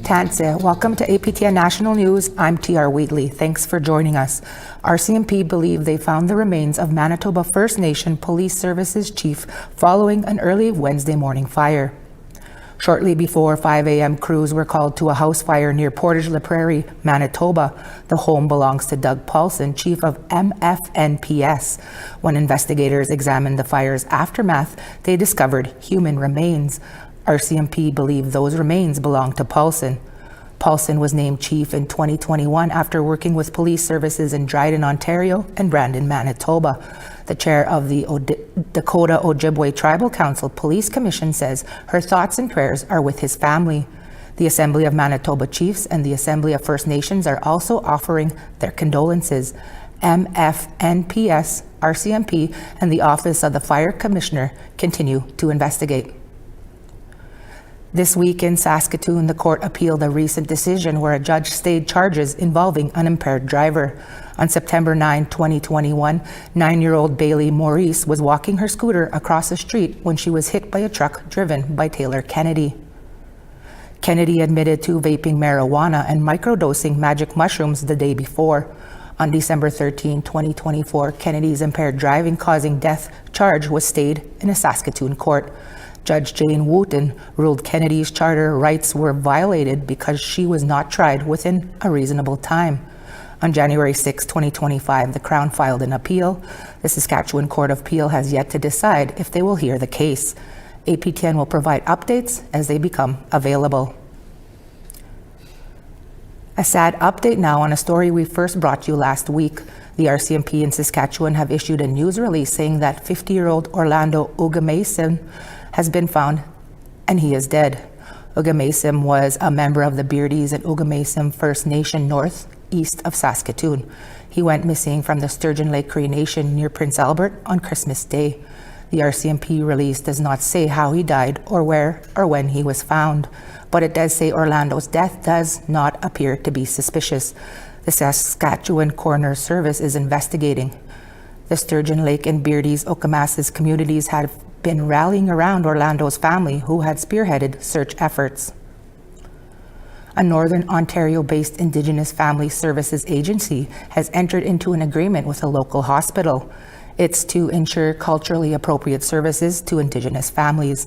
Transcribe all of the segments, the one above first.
Tanse, welcome to APTN National News. I'm TR Wheatley. Thanks for joining us. RCMP believe they found the remains of Manitoba First Nation Police Services Chief following an early Wednesday morning fire. Shortly before 5 a.m., crews were called to a house fire near Portage-la Prairie, Manitoba. The home belongs to Doug Paulson, chief of MFNPS. When investigators examined the fire's aftermath, they discovered human remains. RCMP believe those remains belong to Paulson. Paulson was named chief in 2021 after working with police services in Dryden, Ontario and Brandon, Manitoba. The chair of the Dakota Ojibwe Tribal Council Police Commission says her thoughts and prayers are with his family. The Assembly of Manitoba Chiefs and the Assembly of First Nations are also offering their condolences. MFNPS, RCMP, and the Office of the Fire Commissioner continue to investigate. This week in Saskatoon, the court appealed a recent decision where a judge stayed charges involving an impaired driver. On September 9, 2021, 9-year-old Bailey Maurice was walking her scooter across the street when she was hit by a truck driven by Taylor Kennedy. Kennedy admitted to vaping marijuana and microdosing magic mushrooms the day before. On December 13, 2024, Kennedy's impaired driving causing death charge was stayed in a Saskatoon court. Judge Jane Wooten ruled Kennedy's charter rights were violated because she was not tried within a reasonable time. On January 6, 2025, the Crown filed an appeal. The Saskatchewan Court of Appeal has yet to decide if they will hear the case. APTN will provide updates as they become available. A sad update now on a story we first brought you last week. The RCMP in Saskatchewan have issued a news release saying that 50-year-old Orlando Ugamason has been found and he is dead. Ugamason was a member of the Beardies and Ugamason First Nation northeast of Saskatoon. He went missing from the Sturgeon Lake Cree Nation near Prince Albert on Christmas Day. The RCMP release does not say how he died or where or when he was found, but it does say Orlando's death does not appear to be suspicious. The Saskatchewan Coroner's Service is investigating. The Sturgeon Lake and Beardies Okamasis communities have been rallying around Orlando's family, who had spearheaded search efforts. A Northern Ontario-based Indigenous Family Services agency has entered into an agreement with a local hospital. It's to ensure culturally appropriate services to Indigenous families.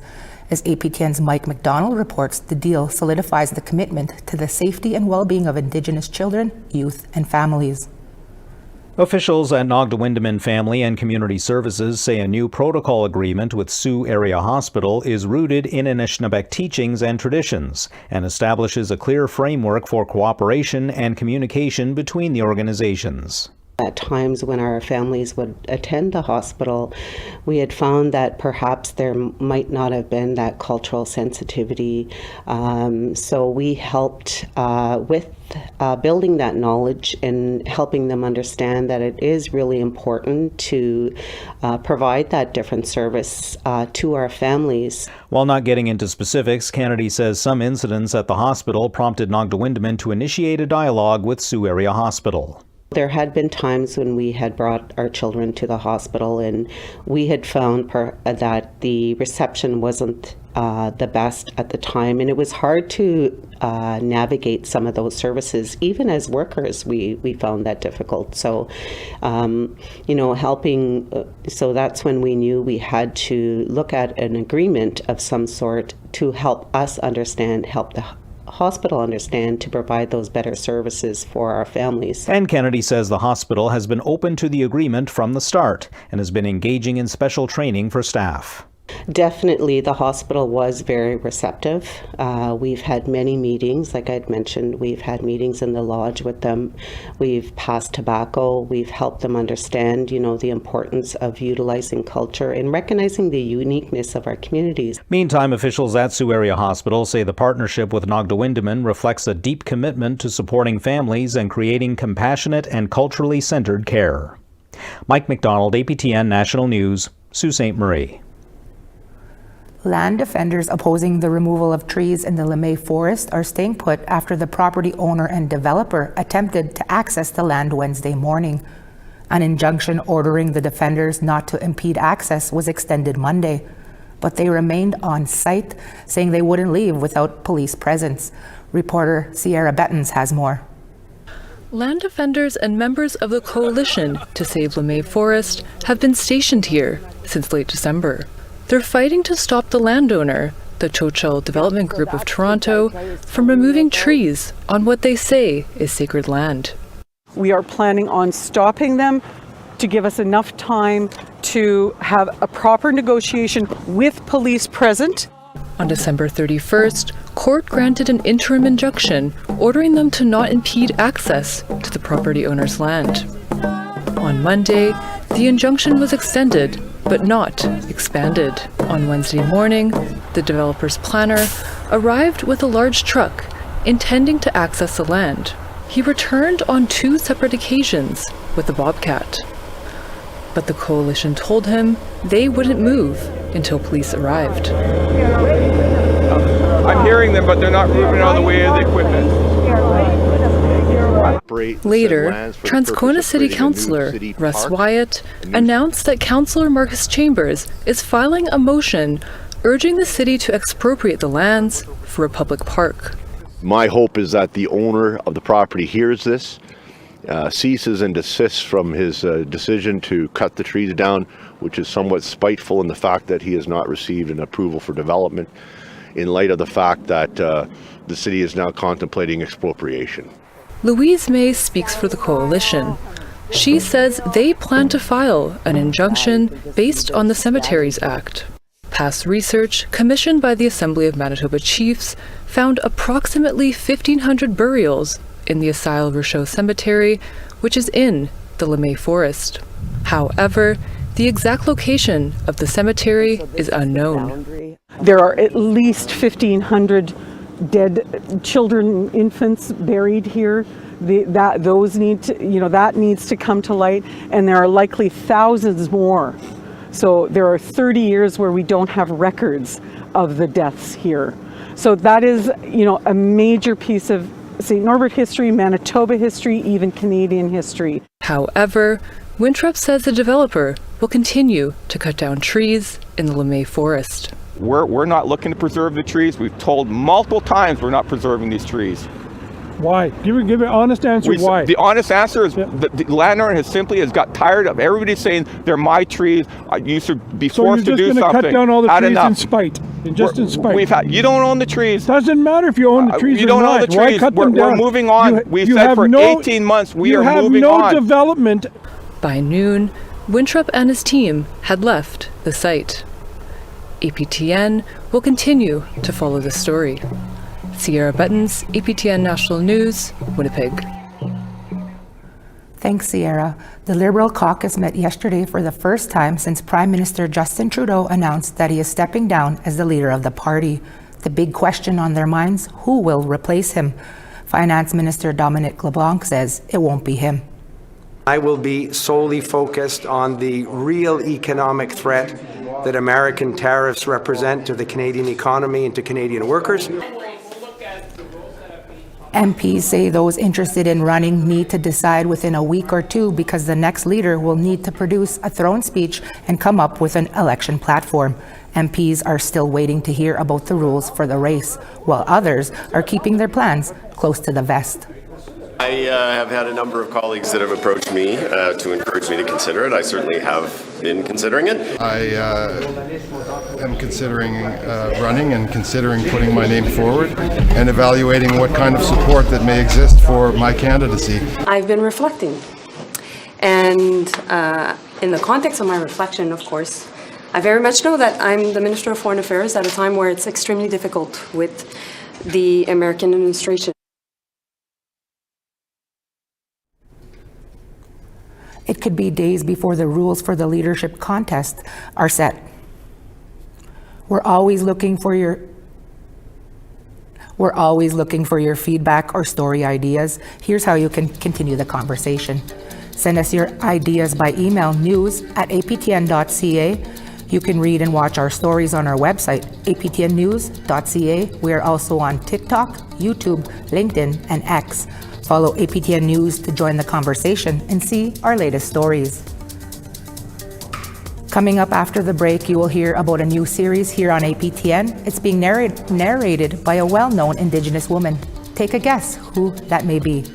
As APTN's Mike McDonald reports, the deal solidifies the commitment to the safety and well-being of Indigenous children, youth, and families. Officials at Nogda-Windeman Family and Community Services say a new protocol agreement with Sioux Area Hospital is rooted in Anishinaabe teachings and traditions and establishes a clear framework for cooperation and communication between the organizations. At times when our families would attend the hospital, we had found that perhaps there might not have been that cultural sensitivity. So we helped with building that knowledge and helping them understand that it is really important to provide that different service to our families. While not getting into specifics, Kennedy says some incidents at the hospital prompted Nogda-Windeman to initiate a dialogue with Sioux Area Hospital. There had been times when we had brought our children to the hospital and we had found that the reception wasn't the best at the time, and it was hard to navigate some of those services. Even as workers, we found that difficult. So, helping, so that's when we knew we had to look at an agreement of some sort to help us understand, help the hospital understand, to provide those better services for our families. And Kennedy says the hospital has been open to the agreement from the start and has been engaging in special training for staff. Definitely, the hospital was very receptive. We've had many meetings, like I'd mentioned. We've had meetings in the lodge with them. We've passed tobacco. We've helped them understand, the importance of utilizing culture and recognizing the uniqueness of our communities. Meantime, officials at Sioux Area Hospital say the partnership with Nogda-Windeman reflects a deep commitment to supporting families and creating compassionate and culturally centered care. Mike McDonald, APTN National News, Sault Ste. Marie. Land defenders opposing the removal of trees in the Lemay Forest are staying put after the property owner and developer attempted to access the land Wednesday morning. An injunction ordering the defenders not to impede access was extended Monday. but they remained on site, saying they wouldn't leave without police presence. Reporter Sierra Bettens has more. Land defenders and members of the coalition to save LeMay Forest have been stationed here since late December. They're fighting to stop the landowner, the Churchill Development Group of Toronto, from removing trees on what they say is sacred land. We are planning on stopping them to give us enough time to have a proper negotiation with police present. On December 31st, court granted an interim injunction ordering them to not impede access to the property owner's land. On Monday, the injunction was extended, but not expanded. On Wednesday morning, the developer's planner arrived with a large truck, intending to access the land. He returned on 2 separate occasions with a bobcat. But the coalition told him they wouldn't move until police arrived. I'm hearing them, but they're not moving out of the way of the equipment. Later, Transcona City Councillor Russ Wyatt announced that Councillor Marcus Chambers is filing a motion urging the city to expropriate the lands for a public park. My hope is that the owner of the property hears this, ceases and desists from his decision to cut the trees down, which is somewhat spiteful in the fact that he has not received an approval for development, in light of the fact that the city is now contemplating expropriation. Louise May speaks for the coalition. She says they plan to file an injunction based on the Cemeteries Act. Past research commissioned by the Assembly of Manitoba Chiefs found approximately 1,500 burials in the Asile Rochelle Cemetery, which is in the LeMay Forest. However, the exact location of the cemetery is unknown. There are at least 1,500 dead children, infants buried here. That needs to come to light, and there are likely thousands more. So there are 30 years where we don't have records of the deaths here. So that is, a major piece of St. Norbert history, Manitoba history, even Canadian history. However, Winthrop says the developer will continue to cut down trees in the LeMay Forest. We're not looking to preserve the trees. We've told multiple times we're not preserving these trees. Why? Give me an honest answer. Why? The honest answer is the landowner has got tired of everybody saying they're my trees. You should be forced to do something. So you're just going to cut down all the trees enough. in spite? In spite? You don't own the trees. Doesn't matter if you own the trees you or don't not. own the trees. Why cut them down? We're moving on. We said for 18 months we are moving on. You have no development. By noon, Winthrop and his team had left the site. APTN will continue to follow the story. Sierra Bettens, APTN National News, Winnipeg. Thanks, Sierra. The Liberal caucus met yesterday for the first time since Prime Minister Justin Trudeau announced that he is stepping down as the leader of the party. The big question on their minds, who will replace him? Finance Minister Dominic LeBlanc says it won't be him. I will be solely focused on the real economic threat that American tariffs represent to the Canadian economy and to Canadian workers. MPs say those interested in running need to decide within a week or two because the next leader will need to produce a throne speech and come up with an election platform. MPs are still waiting to hear about the rules for the race, while others are keeping their plans close to the vest. I have had a number of colleagues that have approached me to encourage me to consider it. I certainly have been considering it. I am considering running and considering putting my name forward and evaluating what kind of support that may exist for my candidacy. I've been reflecting, and in the context of my reflection, of course, I very much know that I'm the Minister of Foreign Affairs at a time where it's extremely difficult with the American administration. It could be days before the rules for the leadership contest are set. We're always looking for your feedback or story ideas. Here's how you can continue the conversation. Send us your ideas by email, news@aptn.ca. You can read and watch our stories on our website, aptnnews.ca. We are also on TikTok, YouTube, LinkedIn, and X. Follow APTN News to join the conversation and see our latest stories. Coming up after the break, you will hear about a new series here on APTN. It's being narrated by a well-known Indigenous woman. Take a guess who that may be.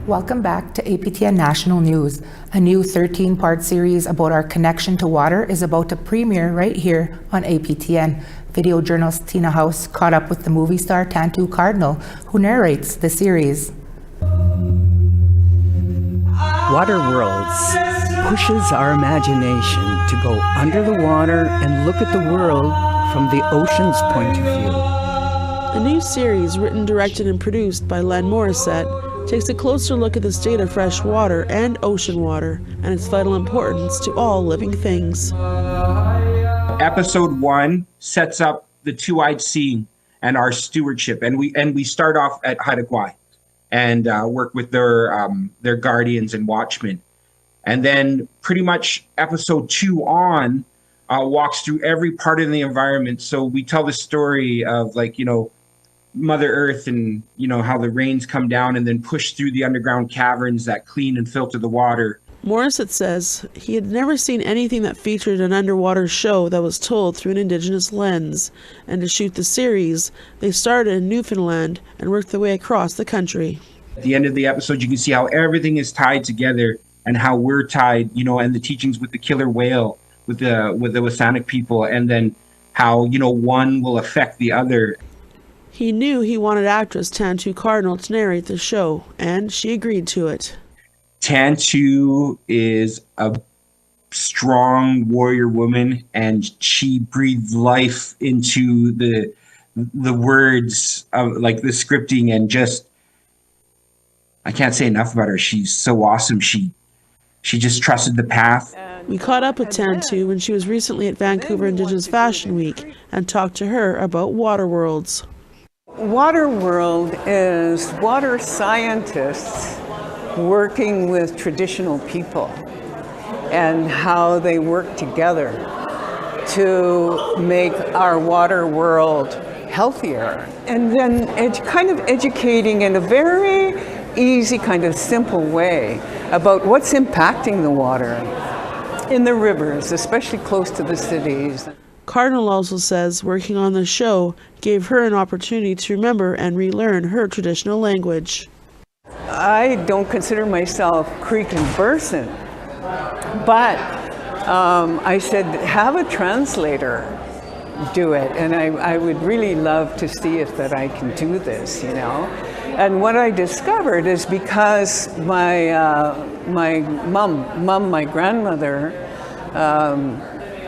Welcome back to APTN National News. A new 13-part series about our connection to water is about to premiere right here on APTN. Video journalist Tina House caught up with the movie star Tantu Cardinal, who narrates the series. Water Worlds pushes our imagination to go under the water and look at the world from the ocean's point of view. A new series written, directed, and produced by Len Morissette takes a closer look at the state of fresh water and ocean water and its vital importance to all living things. Episode 1 sets up the Two-Eyed Sea and our stewardship, and we start off at Haida and work with their guardians and watchmen. And then pretty much episode 2 on walks through every part of the environment. So we tell the story of, like, Mother Earth and, how the rains come down and then push through the underground caverns that clean and filter the water. Morissette says he had never seen anything that featured an underwater show that was told through an Indigenous lens. And to shoot the series, they started in Newfoundland and worked their way across the country. At the end of the episode, you can see how everything is tied together and how we're tied, and the teachings with the killer whale, with the Wasanic people, and then how, one will affect the other. He knew he wanted actress Tantu Cardinal to narrate the show, and she agreed to it. Tantu is a strong warrior woman, and she breathed life into the words of like the scripting, and just I can't say enough about her. She's so awesome. She just trusted the path. We caught up with Tantu when she was recently at Vancouver Indigenous Fashion Week and talked to her about Water Worlds. Water World is water scientists working with traditional people and how they work together to make our water world healthier. And then kind of educating in a very easy, kind of simple way about what's impacting the water in the rivers, especially close to the cities. Cardinal also says working on the show gave her an opportunity to remember and relearn her traditional language. I don't consider myself Creek conversant, but I said, have a translator do it, and I would really love to see if that I can do this, you know. And what I discovered is because my grandmother,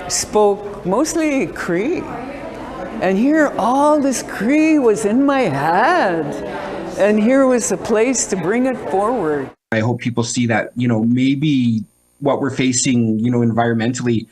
spoke mostly Cree, and here all this Cree was in my head, and here was a place to bring it forward. I hope people see that, you know, maybe what we're facing, you know, environmentally,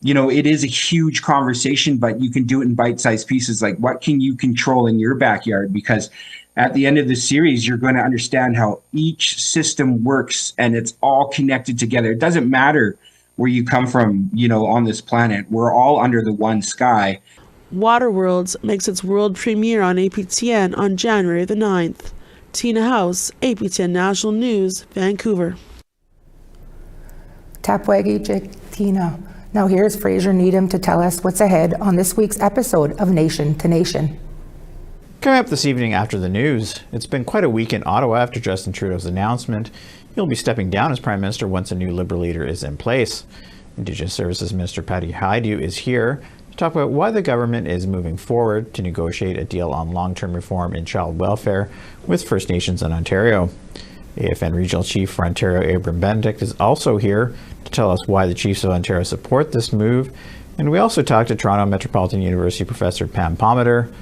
you know, it is a huge conversation, but you can do it in bite-sized pieces. Like, what can you control in your backyard? Because at the end of the series, you're going to understand how each system works, and it's all connected together. It doesn't matter where you come from, you know, on this planet. We're all under the one sky. Water Worlds makes its world premiere on APTN on January the 9th. Tina House, APTN National News, Vancouver. Tapwegi Tina. Now here's Fraser Needham to tell us what's ahead on this week's episode of Nation to Nation. Coming up this evening after the news, it's been quite a week in Ottawa after Justin Trudeau's announcement. He'll be stepping down as Prime Minister once a new Liberal leader is in place. Indigenous Services Minister Patty Hajdu is here to talk about why the government is moving forward to negotiate a deal on long-term reform in child welfare with First Nations in Ontario. AFN Regional Chief for Ontario, Abram Benedict, is also here to tell us why the Chiefs of Ontario support this move. And we also talked to Toronto Metropolitan University Professor Pam Palmater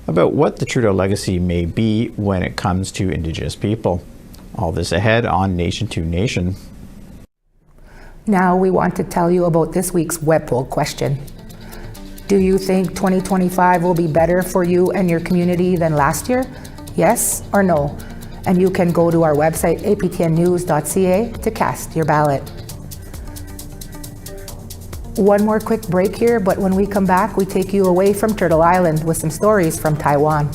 about what the Trudeau legacy may be when it comes to Indigenous people. All this ahead on Nation to Nation. Now we want to tell you about this week's web poll question. Do you think 2025 will be better for you and your community than last year? Yes or no? And you can go to our website, aptnnews.ca, to cast your ballot. One more quick break here, but when we come back, we take you away from Turtle Island with some stories from Taiwan.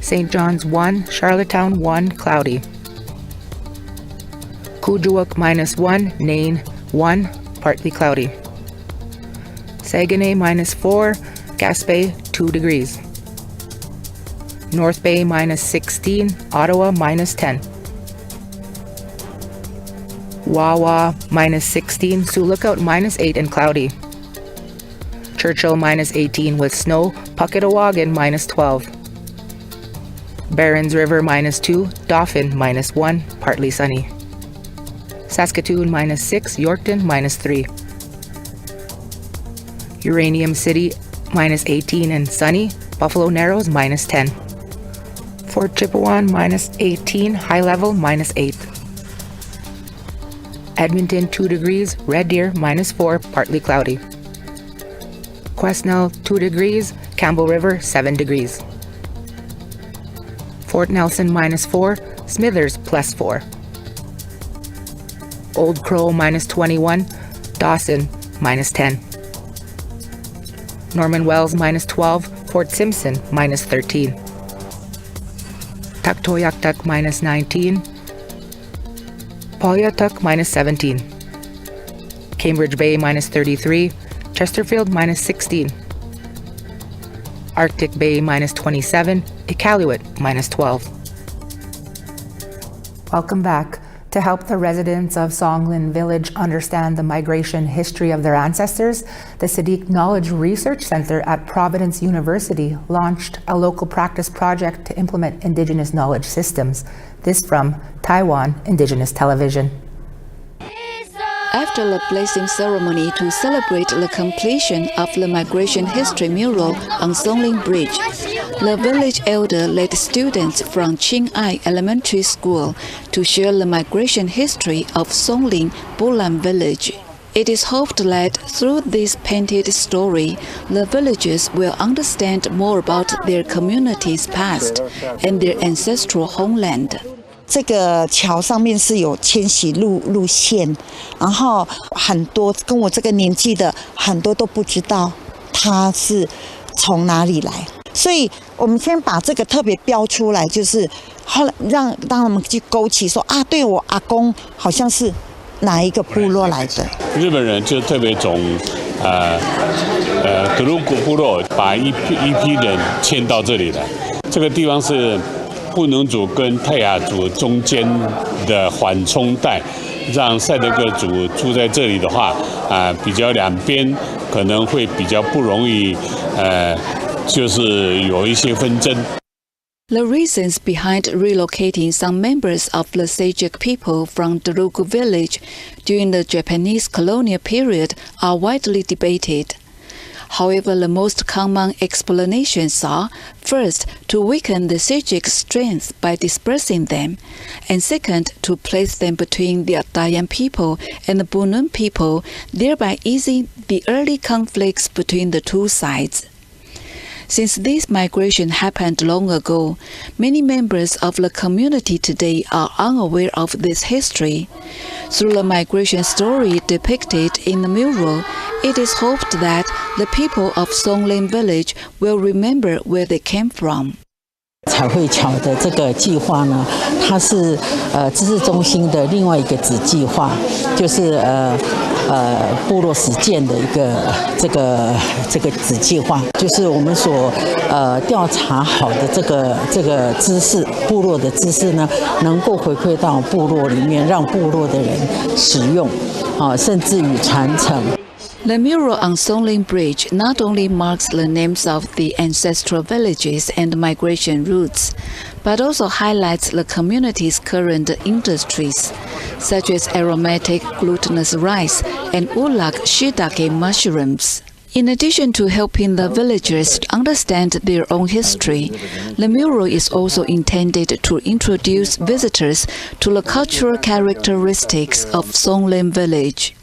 St. John's 1, Charlottetown 1, cloudy. Kuujjuaq -1, Nain 1, partly cloudy. Saguenay -4, Gaspé 2 degrees. North Bay -16, Ottawa -10. Wawa -16, Sioux Lookout -8 and cloudy. Churchill -18 with snow, Pucketawagan -12. Barons River -2, Dauphin -1, partly sunny. Saskatoon -6, Yorkton -3. Uranium City -18 and sunny, Buffalo Narrows -10. Fort Chipewyan -18, High Level -8. Edmonton 2 degrees, Red Deer -4, partly cloudy. Quesnel 2 degrees, Campbell River 7 degrees. Fort Nelson -4, Smithers +4. Old Crow -21, Dawson -10. Norman Wells -12, Fort Simpson -13. Tuktoyaktuk -19, Pawcatuck -17. Cambridge Bay -33, Chesterfield -16. Arctic Bay -27, Iqaluit -12. Welcome back. To help the residents of Songlin Village understand the migration history of their ancestors, the Sadiq Knowledge Research Center at Providence University launched a local practice project to implement Indigenous knowledge systems. This from Taiwan Indigenous Television. After the blessing ceremony to celebrate the completion of the migration history mural on Songlin Bridge, the village elder led students from Qing'ai Elementary School to share the migration history of Songlin Bulan Village. It is hoped that through this painted story, the villagers will understand more about their community's past and their ancestral homeland. 这个桥上面是有迁徙路线，然后很多跟我这个年纪的很多都不知道它是从哪里来，所以我们先把这个特别标出来，就是后来让他们去勾起说啊，对我阿公好像是哪一个部落来的。日本人就特别从德鲁古部落把一批人迁到这里来，这个地方是布农族跟泰雅族中间的缓冲带，让赛德克族住在这里的话，比较两边可能会比较不容易，就是有一些纷争。The reasons behind relocating some members of the Sajik people from Darugu village during the Japanese colonial period are widely debated. However, the most common explanations are, first, to weaken the Sajik strength by dispersing them, and second, to place them between the Dayan people and the Bunun people, thereby easing the early conflicts between the two sides. Since this migration happened long ago, many members of the community today are unaware of this history. Through the migration story depicted in the mural, it is hoped that the people of Songlin Village will remember where they came from. 彩绘桥的这个计划呢，它是知识中心的另外一个子计划，就是部落实践的一个这个子计划，就是我们所调查好的这个知识，部落的知识呢，能够回馈到部落里面，让部落的人使用，甚至于传承。The mural on Songlin Bridge not only marks the names of the ancestral villages and migration routes, but also highlights the community's current industries, such as aromatic glutinous rice and ulak shiitake mushrooms. In addition to helping the villagers understand their own history, the mural is also intended to introduce visitors to the cultural characteristics of Songlin Village.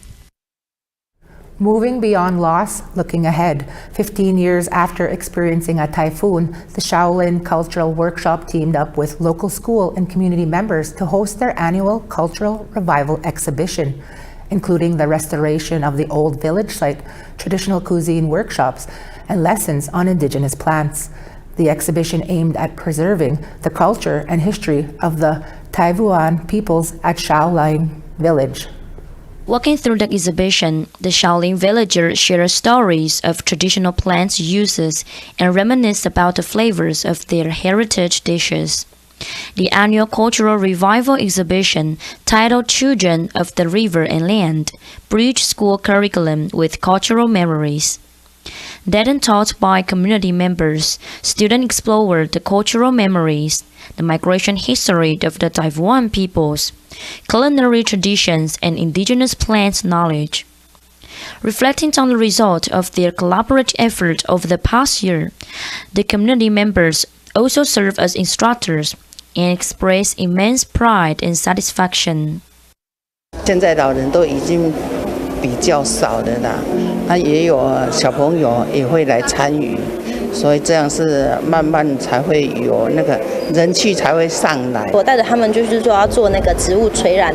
Moving beyond loss, looking ahead. 15 years after experiencing a typhoon, the Shaolin Cultural Workshop teamed up with local school and community members to host their annual Cultural Revival exhibition, including the restoration of the old village site, traditional cuisine workshops, and lessons on Indigenous plants. The exhibition aimed at preserving the culture and history of the Taiwan peoples at Shaolin Village. Walking through the exhibition, the Shaolin villagers share stories of traditional plants uses and reminisce about the flavors of their heritage dishes. The annual Cultural Revival exhibition, titled Children of the River and Land, bridged school curriculum with cultural memories. Then taught by community members, students explored the cultural memories, the migration history of the Taiwan peoples, culinary traditions, and indigenous plant knowledge. Reflecting on the result of their collaborative effort over the past year, the community members also serve as instructors and express immense pride and satisfaction. 现在老人都已经比较少了啦，也有小朋友也会来参与，所以这样是慢慢才会有那个人气才会上来。我带着他们就是说要做那个植物垂染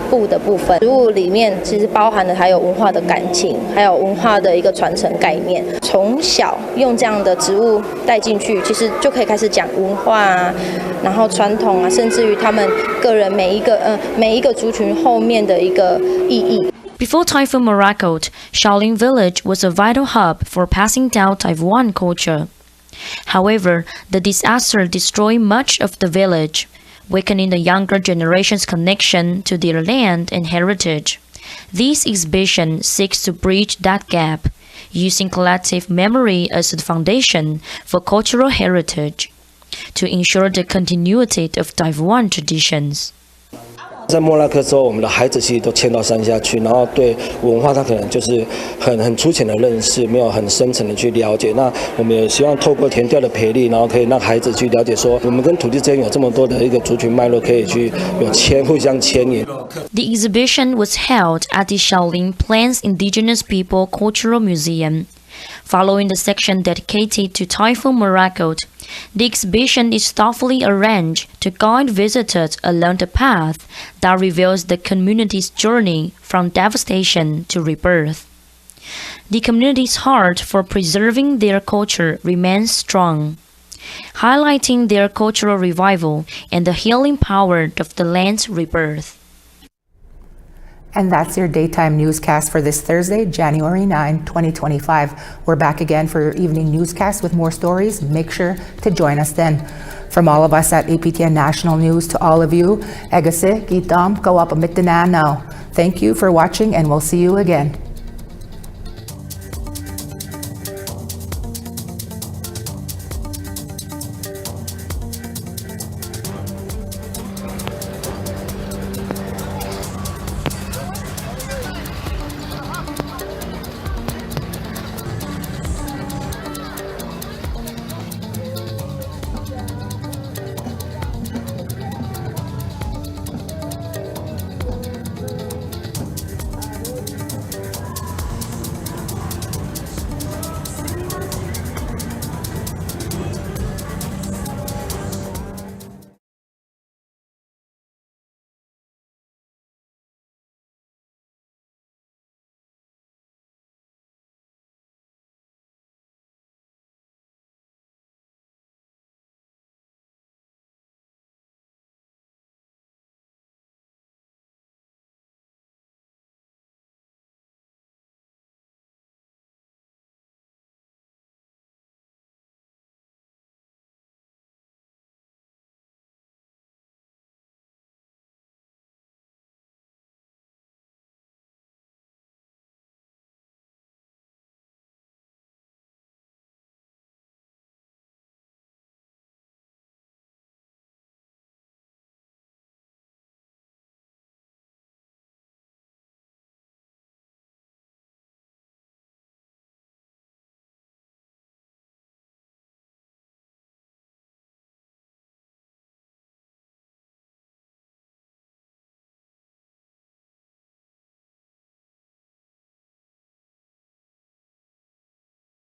布的部分，植物里面其实包含的还有文化的感情，还有文化的一个传承概念。从小用这样的植物带进去，其实就可以开始讲文化啊，然后传统啊，甚至于他们个人每一个族群后面的一个意义。Before Typhoon Morakot, Shaolin Village was a vital hub for passing down Taiwan culture. However, the disaster destroyed much of the village, weakening the younger generation's connection to their land and heritage. This exhibition seeks to bridge that gap, using collective memory as the foundation for cultural heritage, to ensure the continuity of Taiwan traditions. 在莫拉克之后，我们的孩子其实都迁到山下去，然后对文化他可能就是很粗浅的认识，没有很深层的去了解。那我们也希望透过田调的培力，然后可以让孩子去了解说，我们跟土地之间有这么多的一个族群脉络，可以去互相牵引。The exhibition was held at the Shaolin Plains Indigenous People Cultural Museum. Following the section dedicated to Typhoon Morakot, the exhibition is thoughtfully arranged to guide visitors along the path that reveals the community's journey from devastation to rebirth. The community's heart for preserving their culture remains strong, highlighting their cultural revival and the healing power of the land's rebirth. And that's your daytime newscast for this Thursday, January 9, 2025. We're back again for your evening newscast with more stories. Make sure to join us then. From all of us at APTN National News to all of you, Egase, Gitam, Kawapa Mitana now. Thank you for watching and we'll see you again.